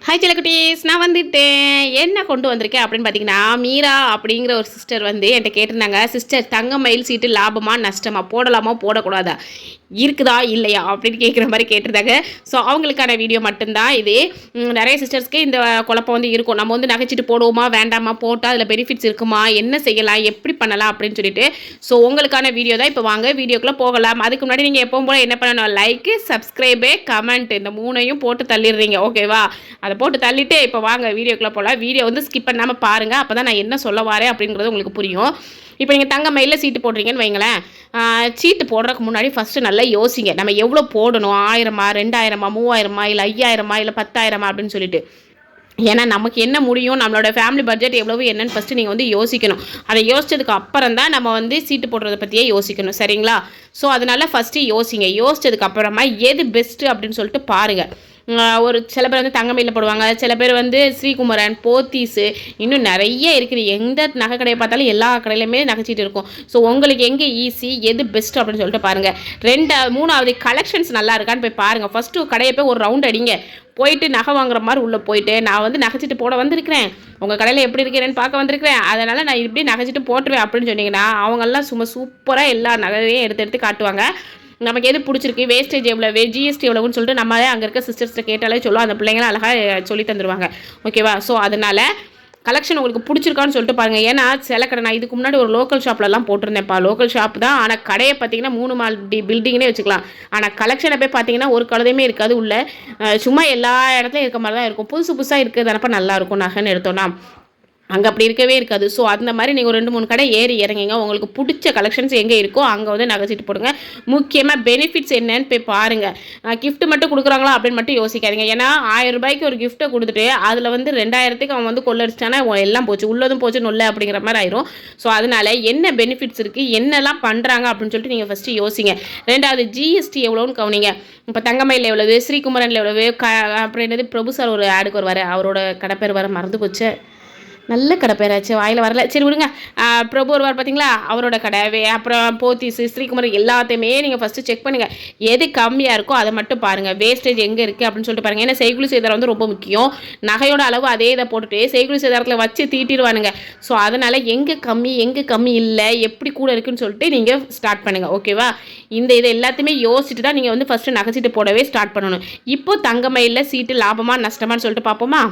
Hi செல்லக்குட்டீஸ், நான் வந்துட்டேன். என்ன கொண்டு வந்திருக்கேன் அப்படின்னு பார்த்தீங்கன்னா, மீரா அப்படிங்கிற ஒரு சிஸ்டர் வந்து என்கிட்ட கேட்டிருந்தாங்க. சிஸ்டர், தங்க மயில் சீட்டு லாபமா நஷ்டமா, போடலாமா போடக்கூடாதா, இருக்குதா இல்லையா அப்படின்னு கேட்குற மாதிரி கேட்டிருந்தாங்க. ஸோ அவங்களுக்கான வீடியோ மட்டும்தான் இது. நிறைய சிஸ்டர்ஸ்க்கு இந்த குழப்பம் வந்து இருக்கும். நம்ம வந்து நகைச்சிட்டு போடுவோமா வேண்டாமா, போட்டால் அதில் பெனிஃபிட்ஸ் இருக்குமா, என்ன செய்யலாம், எப்படி பண்ணலாம் அப்படின்னு சொல்லிட்டு. ஸோ உங்களுக்கான வீடியோ தான். இப்போ வாங்க வீடியோக்குள்ளே போகலாம். அதுக்கு முன்னாடி நீங்கள் எப்பவும் போல் என்ன பண்ணணும், லைக்கு, சப்ஸ்கிரைபு, கமெண்ட் இந்த மூணையும் போட்டு தள்ளிடுறீங்க. ஓகேவா? அதை போட்டு தள்ளிட்டு இப்போ வாங்க வீடியோக்குள்ளே போகலாம். வீடியோ வந்து ஸ்கிப் பண்ணாமல் பாருங்கள். அப்போ தான் நான் என்ன சொல்ல வரேன் அப்படிங்கிறது உங்களுக்கு புரியும். இப்போ நீங்கள் தங்க மயிலில் சீட்டு போடுறீங்கன்னு வைங்களேன். சீட்டு போடுறதுக்கு முன்னாடி ஃபஸ்ட்டு நல்லா யோசிங்க. நம்ம எவ்வளோ போடணும், 1000, 2000, 3000, இல்லை 5000, இல்லை 10,000 அப்படின்னு சொல்லிட்டு. ஏன்னா நமக்கு என்ன முடியும், நம்மளோட ஃபேமிலி பட்ஜெட் எவ்வளவு என்னன்னு ஃபஸ்ட்டு நீங்கள் வந்து யோசிக்கணும். அதை யோசிச்சதுக்கு அப்புறம் தான் நம்ம வந்து சீட்டு போடுறதை பற்றியே யோசிக்கணும். சரிங்களா? ஸோ அதனால் ஃபஸ்ட்டு யோசிங்க. யோசிச்சதுக்கு அப்புறமா எது பெஸ்ட்டு அப்படின்னு சொல்லிட்டு பாருங்கள். ஒரு சில பேர் வந்து தங்கமயிலில் போடுவாங்க, சில பேர் வந்து ஸ்ரீகுமரன், போத்தீஸு, இன்னும் நிறைய இருக்குது. எந்த நகை கடையை பார்த்தாலும் எல்லா கடையிலுமே நகைச்சீட்டு இருக்கும். ஸோ உங்களுக்கு எங்கே ஈஸி, எது பெஸ்ட் அப்படின்னு சொல்லிட்டு பாருங்கள். மூணாவது கலெக்ஷன்ஸ் நல்லா இருக்கான்னு போய் பாருங்கள். ஃபஸ்ட்டு கடையை போய் ஒரு ரவுண்ட் அடிங்க. போயிட்டு நகை வாங்குற மாதிரி உள்ளே போயிட்டு, நான் வந்து நகைச்சிட்டு போட வந்திருக்கிறேன், உங்கள் கடையில் எப்படி இருக்கிறேன்னு பார்க்க வந்திருக்கிறேன், அதனால் நான் இப்படி நகைச்சிட்டு போட்டுருவேன் அப்படின்னு சொன்னீங்கன்னா அவங்கெல்லாம் சும்மா சூப்பராக எல்லா நகையையும் எடுத்து காட்டுவாங்க. நமக்கு எது பிடிச்சிருக்கு, வேஸ்டேஜ் எவ்வளோ, ஜிஎஸ்டி எவ்வளோன்னு சொல்லிட்டு நம்மளே அங்கே இருக்க சிஸ்டர்ஸ்ட்டை கேட்டாலே சொல்லுவோம். அந்த பிள்ளைங்களாம் அழகாக சொல்லி தந்துடுவாங்க. ஓகேவா? ஸோ அதனால் கலெக்ஷன் உங்களுக்கு பிடிச்சிருக்கான்னு சொல்லிட்டு பாருங்கள். ஏன்னா சில கடை நான் இதுக்கு முன்னாடி ஒரு லோக்கல் ஷாப்லலாம் போட்டிருந்தேன்ப்பா. லோக்கல் ஷாப் தான், ஆனால் கடையை பார்த்தீங்கன்னா 3 மால் பில்டிங்னே வச்சுக்கலாம். ஆனால் கலெக்ஷனை போய் பார்த்தீங்கன்னா ஒரு கழுதையுமே இருக்காது உள்ள. சும்மா எல்லா இடத்துலையும் இருக்க மாதிரி தான் இருக்கும். புதுசு புதுசாக இருக்குது தானப்பா நல்லாயிருக்கும் நகைன்னு எடுத்தோன்னா. அங்கே அப்படி இருக்கவே இருக்காது. ஸோ அந்த மாதிரி நீங்கள் ஒரு 2-3 கடை ஏறி இறங்குங்க. உங்களுக்கு பிடிச்ச கலெக்ஷன்ஸ் எங்கே இருக்கோ அங்கே வந்து நகைச்சிட்டு போடுங்க. முக்கியமாக பெனிஃபிட்ஸ் என்னன்னு போய் பாருங்கள். கிஃப்ட் மட்டும் கொடுக்குறாங்களா அப்படின்னு மட்டும் யோசிக்காதீங்க. ஏன்னா 1000 ரூபாய்க்கு ஒரு கிஃப்ட்டை கொடுத்துட்டு அதில் வந்து 2000க்கு அவன் வந்து கொள்ளடிச்சிட்டானா எல்லாம் போச்சு, உள்ளதும் போச்சு, நொல்லை அப்படிங்கிற மாதிரி ஆயிரும். ஸோ அதனால் என்ன பெனிஃபிட்ஸ் இருக்குது, என்னெல்லாம் பண்ணுறாங்க அப்படின்னு சொல்லிட்டு நீங்கள் ஃபஸ்ட்டு யோசிங்க. ரெண்டாவது ஜிஎஸ்டி எவ்வளோன்னு கவனிங்க. இப்போ தங்கமயிலில் எவ்வளவு, ஸ்ரீகுமரனில் எவ்வளவு, அப்புறம் என்னது பிரபு சார் ஒரு ஆடுக்கு வருவார், அவரோட கடை பேர் வர மறந்து போச்சு, நல்ல கடை பேராச்சு வாயில் வரல, சரி விடுங்க. பிரபு ஒருவார் பார்த்தீங்களா, அவரோட கடை. அப்புறம் போத்தீஸு, ஸ்ரீகுமரன் எல்லாத்தையுமே நீங்கள் ஃபஸ்ட்டு செக் பண்ணுங்கள். எது கம்மியாக இருக்கோ அதை மட்டும் பாருங்கள். வேஸ்டேஜ் எங்கே இருக்குது அப்படின்னு சொல்லிட்டு பாருங்கள். ஏன்னா செய்குலி சேதாரம் வந்து ரொம்ப முக்கியம். நகையோட அளவு அதே இதை போட்டுட்டு செய்குலி சேதாரத்தில் வச்சு தீட்டிடுவானுங்க. ஸோ அதனால் எங்கே கம்மி இல்லை, எப்படி கூட இருக்குன்னு சொல்லிட்டு நீங்கள் ஸ்டார்ட் பண்ணுங்கள். ஓகேவா? இதை எல்லாத்தையுமே யோசிச்சுட்டு தான் நீங்கள் வந்து ஃபஸ்ட்டு நகைச்சீட்டு போடவே ஸ்டார்ட் பண்ணணும். இப்போது தங்கமயிலில் சீட்டு லாபமாக நஷ்டமானு சொல்லிட்டு பார்ப்போமா?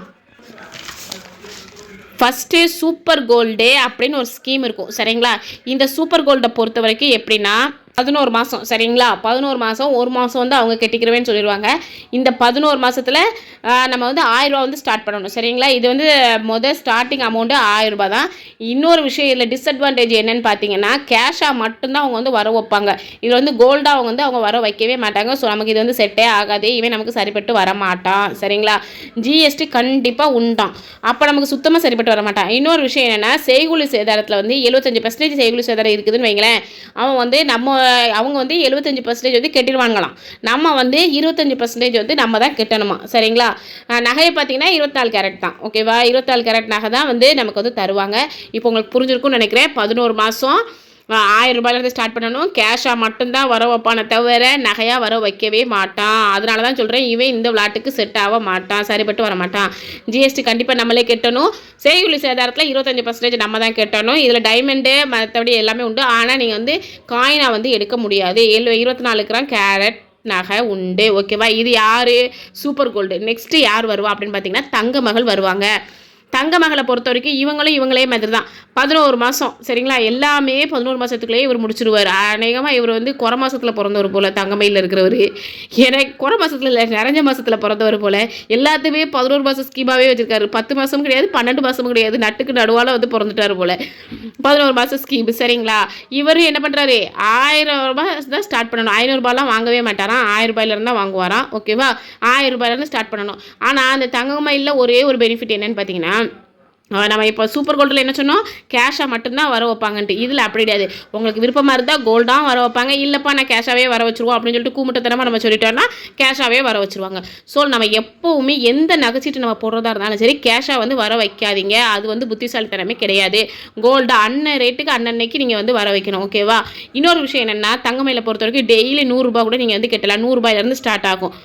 ஃபஸ்ட்டு சூப்பர் கோல்டு அப்படின்னு ஒரு ஸ்கீம் இருக்கும். சரிங்களா? இந்த சூப்பர் கோல்டை பொறுத்த வரைக்கும் எப்படின்னா 11 மாதம். சரிங்களா? 11 மாதம், 1 மாதம் வந்து அவங்க கட்டிக்கிறவேன்னு சொல்லிடுவாங்க. இந்த 11 மாதத்தில் நம்ம வந்து 1000 ரூபா வந்து ஸ்டார்ட் பண்ணணும். சரிங்களா? இது வந்து ஸ்டார்டிங் அமௌண்ட்டு 1000 ரூபா தான். இன்னொரு விஷயம் இதில் டிஸ்அட்வான்டேஜ் என்னன்னு பார்த்தீங்கன்னா, கேஷாக மட்டும்தான் அவங்க வந்து வர வைப்பாங்க. இதில் வந்து கோல்டாக அவங்க வர வைக்கவே மாட்டாங்க. ஸோ நமக்கு இது வந்து செட்டே ஆகாது, இவன் நமக்கு சரிப்பட்டு வர மாட்டான். சரிங்களா? ஜிஎஸ்டி கண்டிப்பாக உண்டான், அப்போ நமக்கு சுத்தமாக சரிப்பட்டு வர மாட்டான். இன்னொரு விஷயம் என்னென்னா, செய்கூலி சேதாரத்தில் வந்து 75% செய்கூலி சேதாரம் இருக்குதுன்னு வைங்களேன். அவன் வந்து அவங்க வந்து 75% வந்து கட்டிடுவாங்களாம். நம்ம வந்து 25% வந்து நம்ம தான் கட்டணுமா. சரிங்களா? நகையை பார்த்தீங்கன்னா 24 கேரட் தான். ஓகேவா? 24 கேரட் நகை தான் வந்து நமக்கு வந்து தருவாங்க. இப்போ உங்களுக்கு புரிஞ்சிருக்கும்னு நினைக்கிறேன். 11 மாதம் 1000 ரூபாயிலேருந்து ஸ்டார்ட் பண்ணணும். கேஷாக மட்டும்தான் வர வைப்பான தவிர நகையாக வர வைக்கவே மாட்டான். அதனால தான் சொல்கிறேன், இவன் இந்த விளாட்டுக்கு செட் ஆக மாட்டான், சரிப்பட்டு வர மாட்டான். ஜிஎஸ்டி கண்டிப்பாக நம்மளே கட்டணும். செய்கூலி சேதாரத்தில் 25% நம்ம தான் கட்டணும். இதில் டைமண்டு மற்றபடி எல்லாமே உண்டு. ஆனால் நீங்கள் வந்து காயினாக வந்து எடுக்க முடியாது. 24 கிராம் கேரட் நகை உண்டு. ஓகேவா? இது யார்? Super gold. நெக்ஸ்ட்டு யார் வருவா அப்படின்னு பார்த்தீங்கன்னா, தங்க மகள் வருவாங்க. தங்க மகளை பொறுத்த வரைக்கும் இவங்களே மாதிரி தான். 11 மாதம். சரிங்களா? எல்லாமே 11 மாதத்துக்குள்ளேயே இவர் முடிச்சிடுவார். அநேகமாக இவர் வந்து குறை மாதத்தில் பிறந்தவர் போல், தங்கமயிலில் இருக்கிறவர். எனக்கு குறை மாதத்தில் இல்லை, நிறைஞ்ச மாதத்தில் பிறந்தவர் போல். எல்லாத்தையுமே 11 மாதம் ஸ்கீமாகவே வச்சுருக்காரு. 10 மாதமும் கிடையாது, 12 மாதமும் கிடையாது, நட்டுக்கு நடுவால் வந்து பிறந்துட்டார் போல். 11 மாதம் ஸ்கீம். சரிங்களா? இவர் என்ன பண்ணுறாரு, 1000 ரூபாய் தான் ஸ்டார்ட் பண்ணணும். 500 ரூபாய்லாம் வாங்கவே மாட்டாராம், 1000 ரூபாயிலேருந்து தான் வாங்குவாராம். ஓகேவா? 1000 ரூபாயிலேருந்து ஸ்டார்ட் பண்ணணும். ஆனால் அந்த தங்கமயிலில் ஒரே ஒரு பெனிஃபிட் என்னன்னு பார்த்தீங்கன்னா, நம்ம இப்போ சூப்பர் கோல்டில் என்ன சொன்னோம், கேஷாக மட்டும்தான் வர வைப்பாங்கன்ட்டு. இதில் அப்படி கிடையாது. உங்களுக்கு விருப்பமாக இருந்தால் கோல்டாக வர வைப்பாங்க. இல்லைப்பா நான் கேஷாகவே வர வச்சுருவோம் அப்படின்னு சொல்லிட்டு கூமுட்டத்தனமாக நம்ம சொல்லிட்டோம்னா கேஷாகவே வர வச்சுருவாங்க. ஸோ நம்ம எப்போவுமே எந்த நகைச்சீட்டு நம்ம போடுறதா இருந்தாலும் சரி கேஷாக வந்து வர வைக்காதீங்க. அது வந்து புத்திசாலித்தனமே கிடையாது. கோல்டு அன்ன ரேட்டுக்கு அன்னன்னைக்கு நீங்கள் வந்து வர வைக்கணும். ஓகேவா? இன்னொரு விஷயம் என்னென்னா தங்கமயில பொறுத்த வரைக்கும் டெய்லி 100 கூட நீங்கள் வந்து கட்டலாம். 100 ஸ்டார்ட் ஆகும்.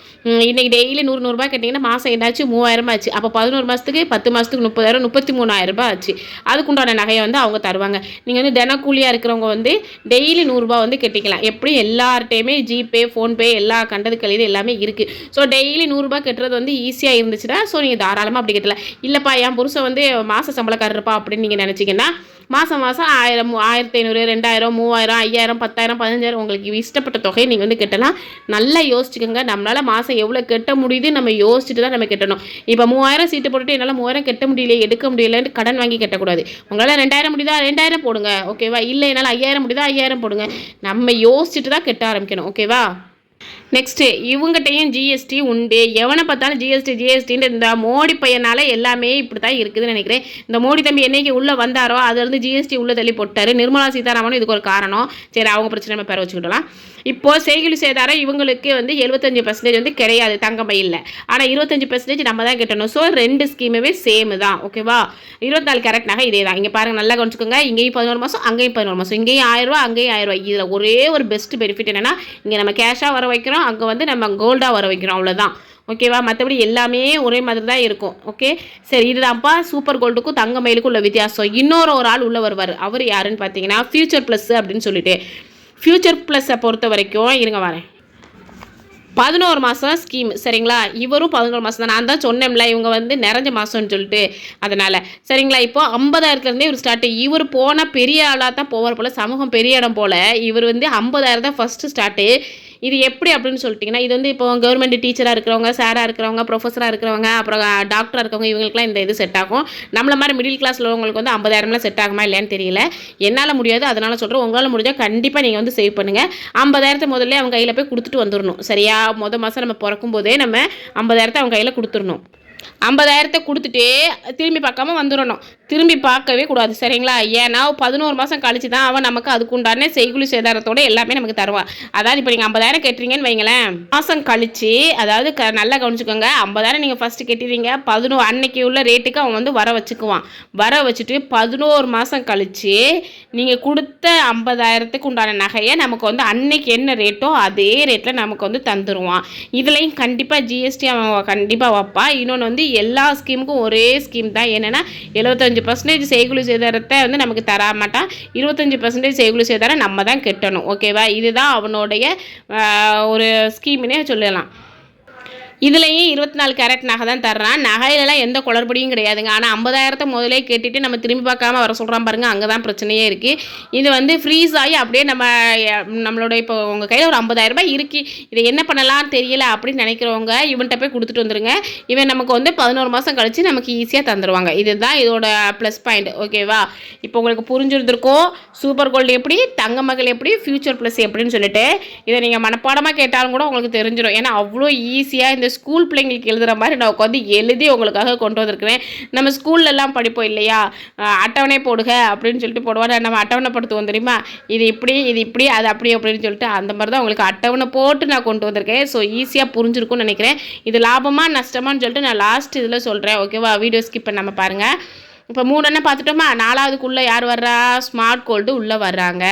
இன்றைக்கி டெய்லி 100 கட்டிங்கன்னா மாதம் என்னாச்சு 3000 ஆச்சு. அப்போ 11 மாதத்துக்கு 10 மாதத்துக்கு 30,000 33,000 ஆச்சு. அதுக்குண்டான நகையை வந்து அவங்க தருவாங்க. நீங்கள் வந்து தினக்கூலியாக இருக்கிறவங்க வந்து டெய்லி 100 வந்து கட்டிக்கலாம். எப்படி எல்லார்ட்டையுமே ஜிபே ஃபோன்பே எல்லா கண்டதுக்களிலும் எல்லாமே இருக்குது. ஸோ டெய்லி 100 கட்டுறது வந்து ஈஸியாக இருந்துச்சுன்னா ஸோ நீங்கள் தாராளமாக அப்படி கட்டலாம். இல்லைப்பா என் புருஷன் வந்து மாத சம்பளக்காரருப்பா அப்படின்னு நீங்கள் நினச்சிங்கன்னா மாதம் 1000 1500 2000 3000 5000 10,000 15,000 உங்களுக்கு இஷ்டப்பட்ட தொகையை நீங்கள் வந்து கட்டலாம். நல்லா யோசிச்சுக்கோங்க. நம்மளால் மாதம் எவ்வளோ கட்ட முடியுது நம்ம யோசிச்சுட்டு தான் நம்ம கட்டணும். இப்போ 3000 சீட்டு போட்டுட்டு என்னால் 3000 கட்ட முடியல எடுக்க முடியலன்னு கடன் வாங்கி கட்டக்கூடாது. உங்களால் 2000 முடியுதா 2000 போடுங்க. ஓகேவா? இல்லை என்னால் 5000 முடியுதா 5000 போடுங்க. நம்ம யோசிச்சுட்டு தான் கட்ட ஆரம்பிக்கணும். ஓகேவா? நெக்ஸ்ட்டு இவங்ககிட்டையும் ஜிஎஸ்டி உண்டு. எவனை பார்த்தாலும் ஜிஎஸ்டின்னு இந்த மோடி பையனால் எல்லாமே இப்படி தான் இருக்குதுன்னு நினைக்கிறேன். இந்த மோடி தம்பி என்னைக்கு உள்ளே வந்தாரோ அதுலேருந்து ஜிஎஸ்டி உள்ளே தள்ளி போட்டார். நிர்மலா சீதாராமனும் இதுக்கு ஒரு காரணம். சரி அவங்க பிரச்சனை நம்ம பேர வச்சுக்கிட்டலாம். இப்போது செய்கூலி சேதாரம் இவங்களுக்கு வந்து 75% வந்து கிடையாது தங்கமயிலில். ஆனால் 25% நம்ம தான் கட்டணும். ஸோ 2 ஸ்கீமுமே சேமு தான். ஓகேவா? 24 கேரட் நகை இதே தான். இங்கே பாருங்கள் நல்லா கவனிச்சுக்கோங்க. இங்கேயும் 11 மாதம் அங்கேயும் 11 மாதம். இங்கேயும் 1000 அங்கேயும் 1000. இதில் ஒரே ஒரு பெஸ்ட் பெனிஃபிட் என்னென்னா இங்கே நம்ம கேஷாக வர வைக்கிறோம், அங்கே வந்து நம்ம கோல்டாக வர வைக்கிறோம். அவ்வளோதான். ஓகேவா? மற்றபடி எல்லாமே ஒரே மாதிரி தான் இருக்கும். ஓகே சரி, இதுதான்ப்பா சூப்பர் கோல்டுக்கும் தங்கமயிலுக்கும் உள்ள வித்தியாசம். இன்னொரு ஆள் உள்ளே வருவார். அவர் யாருன்னு பார்த்தீங்கன்னா ஃபியூச்சர் ப்ளஸ் அப்படின்னு சொல்லிட்டு. ஃபியூச்சர் ப்ளஸ்ஸை பொறுத்த வரைக்கும் இருங்க வரேன். 11 மாதம் ஸ்கீம் சரிங்களா? இவரும் 11 மாதம் தான். நான் தான் சொன்னேன்ல இவங்க வந்து நிறைஞ்ச மாதம்னு சொல்லிட்டு. அதனால் சரிங்களா? இப்போது 50,000 ஒரு ஸ்டார்ட்டு. இவர் போனால் பெரிய ஆளாக தான் போவார் போல், சமூகம் பெரிய இடம் போல். இவர் வந்து 50,000 தான் ஃபஸ்ட்டு ஸ்டார்ட்டு. இது எப்படி அப்படின்னு சொல்லிட்டிங்கன்னா இது வந்து இப்போ கவர்மெண்ட் டீச்சராக இருக்கிறவங்க, சாராக இருக்கிறவங்க, ப்ரொஃபஸராக இருக்கிறவங்க, அப்புறம் டாக்டராக இருக்கவங்க இவங்களுக்குலாம் இந்த இது செட் ஆகும். நம்மள மாதிரி மிடில் கிளாஸில் உள்ளவங்களுக்கு வந்து 50,000 செட் ஆகுமா இல்லையான்னு தெரியல. என்னால் முடியாது, அதனால் சொல்கிறேன். உங்களால் முடிஞ்சால் கண்டிப்பாக நீங்கள் வந்து சேவ் பண்ணுங்கள். 50,000 முதல்ல அவங்க கையில் போய் கொடுத்துட்டு வந்துடணும். சரியா? மாதம் நம்ம பிறக்கும் போதே நம்ம 50,000 அவங்க கையில் கொடுத்துடணும். 50,000 கொடுத்துட்டு திரும்பி பார்க்காம வந்துடணும். திரும்பி பார்க்கவே கூடாது சரிங்களா? ஏன்னா 11 மாதம் கழிச்சு தான் அவன் நமக்கு அதுக்குண்டான செய்கூலி சேதாரத்தோடு எல்லாமே நமக்கு தருவான். அதாவது இப்போ நீங்கள் 50,000 கட்டுறீங்கன்னு வைங்களேன், மாதம் கழிச்சு அதாவது நல்லா கவனிச்சுக்கோங்க. 50,000 நீங்கள் ஃபஸ்ட்டு கட்டிடுறீங்க. 11 அன்னைக்கு உள்ள ரேட்டுக்கு அவன் வந்து வர வச்சுக்குவான். வர வச்சுட்டு 11 மாதம் கழிச்சு நீங்கள் கொடுத்த 50,000 உண்டான நகையை நமக்கு வந்து அன்னைக்கு என்ன ரேட்டோ அதே ரேட்டில் நமக்கு வந்து தந்துடுவான். இதுலேயும் கண்டிப்பாக ஜிஎஸ்டி அவன் கண்டிப்பாக வைப்பான். இன்னொன்று வந்து எல்லா ஸ்கீமுக்கும் ஒரே ஸ்கீம் தான். என்னென்னா 75% செய்கூலி சேதாரத்தை வந்து நமக்கு தர மாட்டான். 25% செய்கூலி சேதாரம் நம்ம தான் கட்டணும். ஓகேவா? இதுதான் அவனுடைய ஒரு ஸ்கீம்னே சொல்லலாம். இதுலேயும் 24 கேரட் நகை தான் தர்றான். நகையிலலாம் எந்த குளறுபடியும் கிடையாதுங்க. ஆனால் 50,000 முதலே கேட்டுட்டு நம்ம திரும்பி பார்க்காம வர சொல்கிறான் பாருங்கள், அங்கே தான் பிரச்சனையே இருக்குது. இது வந்து ஃப்ரீஸ் ஆகி அப்படியே நம்மளோட இப்போ உங்கள் கையில் ஒரு 50,000 இருக்குது, இதை என்ன பண்ணலாம்னு தெரியல அப்படின்னு நினைக்கிறவங்க இவன்கிட்ட போய் கொடுத்துட்டு வந்துடுங்க. இவன் நமக்கு வந்து 11 மாதம் கழித்து நமக்கு ஈஸியாக தந்துடுவாங்க. இதுதான் இதோட ப்ளஸ் பாயிண்ட். ஓகேவா? இப்போ உங்களுக்கு புரிஞ்சிருந்திருக்கும் சூப்பர் கோல்டு எப்படி, தங்க மகள் எப்படி, ஃபியூச்சர் ப்ளஸ் எப்படின்னு சொல்லிட்டு. இதை நீங்கள் மனப்பாடமாக கேட்டாலும் கூட உங்களுக்கு தெரிஞ்சிடும். ஏன்னா அவ்வளோ ஈஸியாக இந்த ஸ்கூல் பிள்ளைங்களுக்கு எழுதுகிற மாதிரி நான் உட்காந்து எழுதி உங்களுக்காக கொண்டு வந்திருக்கிறேன். நம்ம ஸ்கூல்லலாம் படிப்போம் இல்லையா, அட்டவணை போடுக அப்படின்னு சொல்லிட்டு போடுவாங்க. நம்ம அட்டவணைப்படுத்துவோம் தெரியுமா, இது இப்படி அது அப்படி அப்படின்னு சொல்லிட்டு அந்த மாதிரி தான் உங்களுக்கு அட்டவணை போட்டு நான் கொண்டு வந்திருக்கேன். ஸோ ஈஸியாக புரிஞ்சிருக்கும்னு நினைக்கிறேன். இது லாபமா நஷ்டமானு சொல்லிட்டு நான் லாஸ்ட் இதில் சொல்கிறேன். ஓகேவா? வீடியோ ஸ்கிப் பண்ணாமல் பாருங்கள். இப்போ 3 என்ன பார்த்துட்டோமா, 4வதுக்குள்ளே யார் வர்றா, ஸ்மார்ட் கோல்டு உள்ளே வர்றாங்க.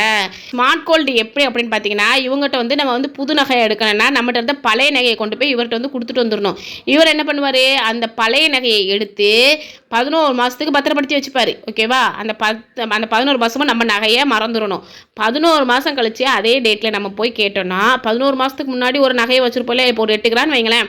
ஸ்மார்ட் கோல்டு எப்படி அப்படின்னு பார்த்தீங்கன்னா இவங்ககிட்ட வந்து நம்ம வந்து புது நகையை எடுக்கணும்னா நம்மகிட்ட இருந்த பழைய நகையை கொண்டு போய் இவர்கிட்ட வந்து கொடுத்துட்டு வந்துடணும். இவர் என்ன பண்ணுவார், அந்த பழைய நகையை எடுத்து 11 மாதத்துக்கு பத்திரப்படுத்தி வச்சுப்பார். ஓகேவா? அந்த 11 மாதமும் நம்ம நகையை மறந்துடணும். 11 மாதம் கழிச்சு அதே டேட்டில் நம்ம போய் கேட்டோம்னா 11 மாதத்துக்கு முன்னாடி ஒரு நகையை வச்சுருப்போம் இல்லையா, இப்போ ஒரு 8 கிராம் வைங்களேன்,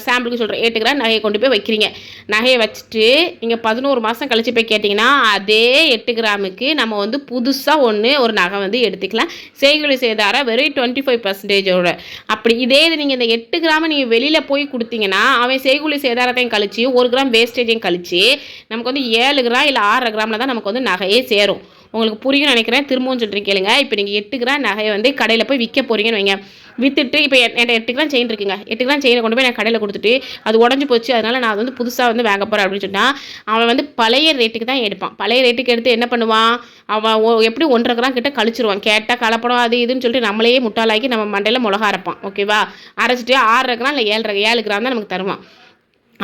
சாம்பிளுக்கு சொல்கிறேன், 8 கிராம் நகையை கொண்டு போய் வைக்கிறீங்க. நகையை வச்சுட்டு நீங்கள் 11 மாதம் கழிச்சு போய் கேட்டிங்கன்னா அதே 8 கிராமுக்கு நம்ம வந்து புதுசாக ஒரு நகை வந்து எடுத்துக்கலாம். செய்கூலி சேதாரம் வெறும் 25%. அப்படி இதே இது நீங்கள் இந்த 8 கிராமை நீங்கள் வெளியில் போய் கொடுத்தீங்கன்னா அவன் செய்கூலி சேதாரத்தையும் கழிச்சு 1 கிராம் வேஸ்டேஜையும் கழிச்சு நமக்கு வந்து 7 கிராம் இல்லை 6 கிராமில் தான் நமக்கு வந்து நகையே சேரும். உங்களுக்கு புரியும் நினைக்கிறேன், திரும்பவும் சொல்கிறேன் கேளுங்க. இப்போ நீங்கள் 8 கிராம் நகையை வந்து கடையில் போய் விற்க போகிறீங்கன்னு வைங்க. விற்றுட்டு இப்போ என்கிட்ட 8 கிராம் செயின் இருக்குங்க, 8 கிராம் செயினை கொண்டு போய் நான் கடையில் கொடுத்துட்டு அது உடஞ்சி போச்சு, அதனால் நான் அது வந்து புதுசாக வந்து வாங்க போகிறேன் அப்படின்னு சொன்னால் அவன் வந்து பழைய ரேட்டுக்கு தான் எடுப்பான். பழைய ரேட்டுக்கு எடுத்து என்ன பண்ணுவான், அவன் எப்படி 1.5 கிராம் கிட்ட கழிச்சிருவான். கேட்டால் கலப்படம் அது இதுன்னு சொல்லிட்டு நம்மளையே முட்டாளாக்கி நம்ம மண்டையில் மிளகா அரைப்பான். ஓகேவா, அரைச்சிட்டு 6.5 கிராம் இல்லை 7 கிராம் தான் நமக்கு தருவான்.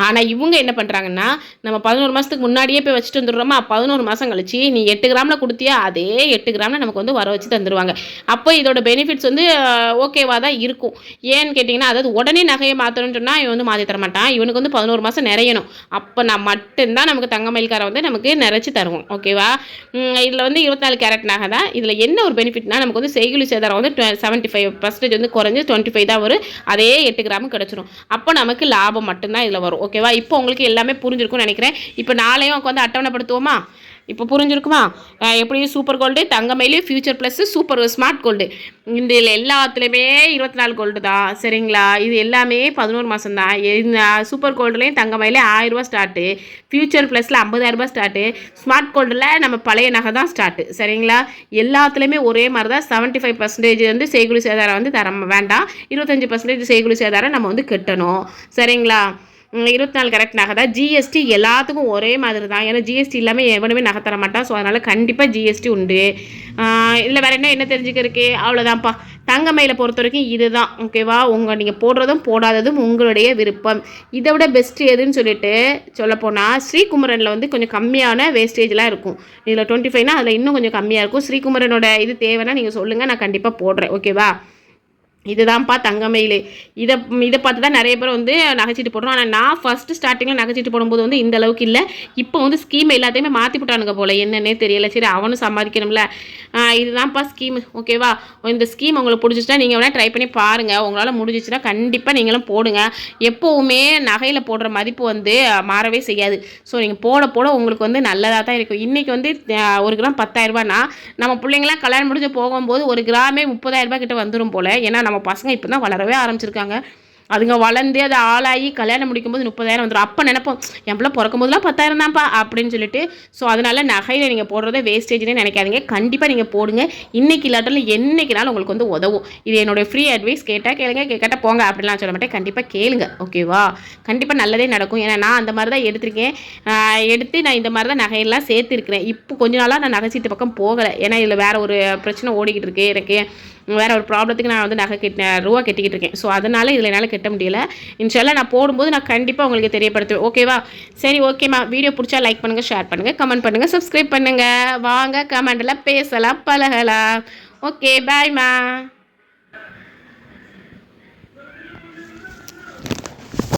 ஆனால் இவங்க என்ன பண்ணுறாங்கன்னா, நம்ம 11 மாதத்துக்கு முன்னாடியே போய் வச்சுட்டு வந்துடுறோமா, 11 மாதம் கழிச்சு நீ 8 கிராமில் கொடுத்தியா அதே 8 கிராமில் நமக்கு வந்து வர வச்சு தந்துடுவாங்க. அப்போ இதோட பெனிஃபிட்ஸ் வந்து ஓகேவாக தான் இருக்கும். ஏன்னு கேட்டிங்கன்னா, அதாவது உடனே நகையை மாற்றணும்னு சொன்னால் இவன் வந்து மாற்றி தரமாட்டான். இவனுக்கு வந்து 11 மாதம் நிறையணும். அப்போ நான் மட்டும்தான் நமக்கு தங்கமயில்காரன் வந்து நமக்கு நிறைச்சி தருவோம். ஓகேவா, இதில் வந்து 24 கேரட் நகை தான். இதில் என்ன ஒரு பெனிஃபிட்னா, நமக்கு வந்து செய்கூலி சேதாரம் வந்து 75% வந்து குறைஞ்சி 25 தான் வரும். அதே 8 கிராமும் கிடச்சிரும். அப்போ நமக்கு லாபம் மட்டும்தான் இதில் வரும். ஓகேவா, இப்போ உங்களுக்கு எல்லாமே புரிஞ்சிருக்கும்னு நினைக்கிறேன். இப்போ நாளையும் வந்து அட்டவணைப்படுத்துவோமா, இப்போ புரிஞ்சிருக்குமா, எப்படி super gold, Thangamayil, future plus, super smart gold, இந்த எல்லாத்துலேயுமே 24 கோல்டு தான். சரிங்களா, இது எல்லாமே 11 மாதம் தான். இந்த சூப்பர் கோல்டுலேயும் தங்கமயிலே 1000 ரூபா ஸ்டார்ட்டு, ஃபியூச்சர் ப்ளஸில் 50,000 ரூபா ஸ்டார்ட்டு, ஸ்மார்ட் கோல்டில் நம்ம பழைய நகை தான் ஸ்டார்ட்டு. சரிங்களா, எல்லாத்துலேயுமே ஒரே மாதிரி தான். 75% வந்து செய்கூலி சேதாரம் வந்து தர வேண்டாம், 25% செய்கூலி சேதாரம் நம்ம வந்து கட்டணும். சரிங்களா, 24 கேரட் நகை தான். ஜிஎஸ்டி எல்லாத்துக்கும் ஒரே மாதிரி தான். ஏன்னா ஜிஎஸ்டி இல்லாமல் எவனுமே நகை தர மாட்டான். ஸோ அதனால் கண்டிப்பாக ஜிஎஸ்டி உண்டு. இல்லை வேறு என்ன தெரிஞ்சுக்கிறதுக்கு, அவ்வளோதான்ப்பா. தங்கமயிலை பொறுத்த வரைக்கும் இது தான். ஓகேவா, நீங்கள் போடுறதும் போடாததும் உங்களுடைய விருப்பம். இதை விட பெஸ்ட்டு எதுன்னு சொல்லிட்டு சொல்லப்போனால், ஸ்ரீகுமரனில் வந்து கொஞ்சம் கம்மியான வேஸ்டேஜ்லாம் இருக்கும். இதில் 25னா அதில் இன்னும் கொஞ்சம் கம்மியாக இருக்கும். ஸ்ரீகுமரனோட இது தேவைன்னா நீங்கள் சொல்லுங்கள், நான் கண்டிப்பாக போடுறேன். ஓகேவா, இதுதான்ப்பா தங்கமயிலே. இதை பார்த்து தான் நிறைய பேர் வந்து நகைச்சீட்டு போடுறோம். ஆனால் நான் ஃபஸ்ட்டு ஸ்டார்டிங்கில் நகைச்சீட்டு போடும்போது வந்து இந்த அளவுக்கு இல்லை. இப்போ வந்து ஸ்கீம் எல்லாத்தையுமே மாற்றி போட்டானுங்க போல், என்னன்னே தெரியல. சரி, அவனும் சம்பாதிக்கணும்ல. இதுதான்ப்பா ஸ்கீமு. ஓகேவா, இந்த ஸ்கீம் உங்களுக்கு பிடிச்சிச்சுன்னா நீங்கள் வேணால் ட்ரை பண்ணி பாருங்கள். உங்களால் முடிஞ்சிச்சுன்னா கண்டிப்பாக நீங்களும் போடுங்க. எப்போவுமே நகையில் போடுற மதிப்பு வந்து மாறவே செய்யாது. ஸோ நீங்கள் போட உங்களுக்கு வந்து நல்லதாக தான் இருக்கும். இன்றைக்கி வந்து 1 கிராம் 10,000 ரூபானா, நம்ம பிள்ளைங்களாம் கல்யாணம் முடிஞ்சு போகும்போது 1 கிராமே 30,000 ரூபாய் கிட்ட வந்துடும் போல். ஏன்னா நம்ம பசங்க இப்போ தான் வளரவே ஆரம்பிச்சிருக்காங்க. அதுங்க வளர்ந்து அது ஆளாகி கல்யாணம் முடிக்கும்போது 30,000 வந்துடும். அப்போ நினைப்போம், என் பிள்ளை பிறக்கும் போதெல்லாம் 10,000 தான்ப்பா அப்படின்னு சொல்லிட்டு. ஸோ அதனால் நகையில் நீங்கள் போடுறத வேஸ்டேஜ்னே நினைக்காதீங்க. கண்டிப்பாக நீங்கள் போடுங்க. இன்றைக்கி இல்லாட்டாலும் என்றைக்குனாலும் உங்களுக்கு வந்து உதவும். இது என்னுடைய ஃப்ரீ அட்வைஸ். கேட்டால் கேளுங்க, கேட்டால் போங்க அப்படின்லாம் சொல்ல மாட்டேன். கண்டிப்பாக கேளுங்க. ஓகேவா, கண்டிப்பாக நல்லதே நடக்கும். ஏன்னா நான் அந்த மாதிரி தான் எடுத்திருக்கேன். எடுத்து நான் இந்த மாதிரி தான் நகையெல்லாம் சேர்த்துருக்கிறேன். இப்போ கொஞ்ச நாளாக நான் நகைச்சீட்டு பக்கம் போகலை. ஏன்னா இதில் வேறு ஒரு பிரச்சனை ஓடிக்கிட்டு இருக்கு. எனக்கு வேறு ஒரு ப்ராப்ளத்துக்கு நான் வந்து நகை ரூபா கட்டிக்கிட்டு இருக்கேன். ஸோ அதனால் இதில் என்னால் கட்ட முடியல. இன்ஷால்லா நான் போடும்போது நான் கண்டிப்பாக உங்களுக்கு தெரியப்படுத்துவேன். ஓகேவா, சரி ஓகேம்மா. வீடியோ பிடிச்சா லைக் பண்ணுங்கள், ஷேர் பண்ணுங்கள், கமெண்ட் பண்ணுங்கள், சப்ஸ்கிரைப் பண்ணுங்கள். வாங்க கமெண்டில் பேசலாம், பழகலாம். ஓகே, பாய்மா.